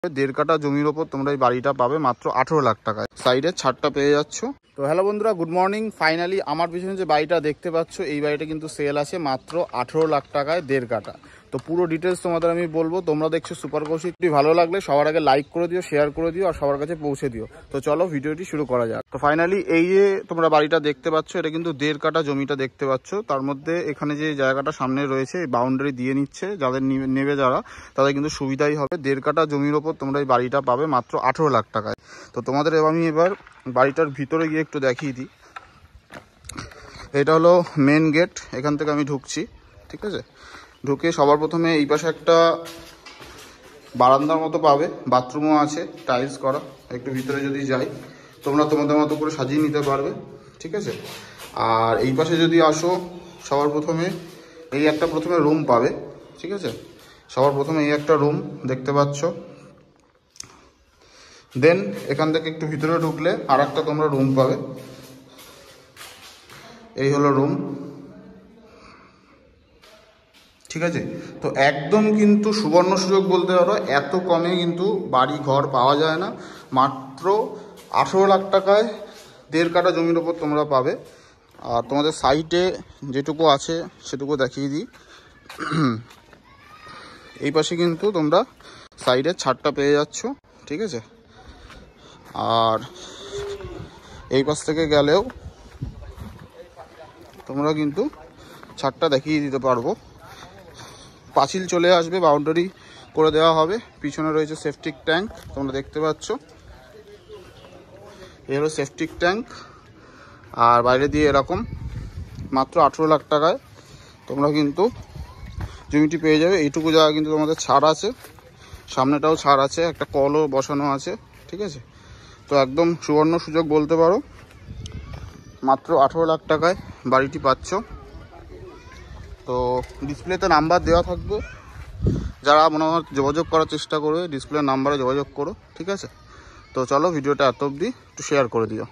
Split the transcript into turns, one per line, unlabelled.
1.5 কাঠা জমির ওপর তোমরা এই বাড়িটা পাবে মাত্র 18 লাখ টাকায়। সাইডের ছাদটা পেয়ে যাচ্ছ। তো হ্যালো বন্ধুরা, গুড মর্নিং। ফাইনালি আমার পিছনে যে বাড়িটা দেখতে পাচ্ছ এই বাড়িটা কিন্তু সেল আছে মাত্র 18 লাখ টাকায় 1.5 কাঠা। তো পুরো ডিটেলস তোমাদের আমি বলবো। তোমরা দেখছো সুপার কৌশিক, ভালো লাগলে সবার আগে লাইক করে দিও, শেয়ার করে দিও আর সবার কাছে পৌঁছে দিও। তো চলো ভিডিওটি শুরু করা যাক। তো ফাইনালি এই যে তোমরা বাড়িটা দেখতে পাচ্ছ এটা কিন্তু 1.5 কাঠা জমিটা দেখতে পাচ্ছ। তার মধ্যে এখানে যে জায়গাটা সামনে রয়েছে বাউন্ডারি দিয়ে নিচ্ছে, যাদের নেবে যারা তাদের কিন্তু সুবিধাই হবে। 1.5 কাঠা জমির ওপর তোমরা এই বাড়িটা পাবে মাত্র 18 লাখ টাকায়। তো তোমাদের আমি এবার বাড়িটার ভিতরে গিয়ে একটু দেখিয়ে দিই। এটা হলো মেন গেট, এখান থেকে আমি ঢুকছি, ঠিক আছে। ঢুকে সবার প্রথমে এই পাশে একটা বারান্দার মতো পাবে, বাথরুমও আছে টাইলস করা। একটু ভিতরে যদি যাই তোমরা তোমাদের মতো করে সাজিয়ে নিতে পারবে, ঠিক আছে। আর এই পাশে যদি আসো সবার প্রথমে এই একটা প্রথমে রুম পাবে, ঠিক আছে। সবার প্রথমে এই একটা রুম দেখতে পাচ্ছ। দেন এখান থেকে একটু ভিতরে ঢুকলে আর একটা তোমরা রুম পাবে। এই হলো রুম, ঠিক আছে। তো একদম কিন্তু সুবর্ণ সুযোগ বলতে পারো, এত কমে কিন্তু বাড়ি ঘর পাওয়া যায় না। মাত্র 18 লাখ টাকায় 1.5 কাঠা জমির ওপর তোমরা পাবে। আর তোমাদের সাইটে যেটুকু আছে সেটুকু দেখিয়ে দিই। এই পাশে কিন্তু তোমরা সাইডের ছাদটা পেয়ে যাচ্ছ, ঠিক আছে। আর এই পাশ থেকে গেলেও তোমরা কিন্তু ছাদটা দেখিয়ে দিতে পারবো। পাঁচিল চলে আসবে, বাউন্ডারি করে দেওয়া হবে। পিছনে রয়েছে সেপটিক ট্যাঙ্ক, তোমরা দেখতে পাচ্ছ। এই হলো সেপটিক ট্যাঙ্ক। আর বাইরে দিয়ে এরকম মাত্র 18 লাখ টাকায় তোমরা কিন্তু জমিটি পেয়ে যাবে। এইটুকু জায়গা কিন্তু তোমাদের ছাড় আছে, সামনেটাও ছাড় আছে, একটা কলও বসানো আছে, ঠিক আছে। তো একদম সুবর্ণ সুযোগ বলতে পারো, মাত্র 18 লাখ টাকায় বাড়িটি পাচ্ছ। তো ডিসপ্লেতে নাম্বার দেওয়া থাকবে, যারা মনে হয় যোগাযোগ করার চেষ্টা করবে ডিসপ্লে নাম্বারে যোগাযোগ করো, ঠিক আছে। তো চলো ভিডিওটা এত অবধি একটু শেয়ার করে দিও।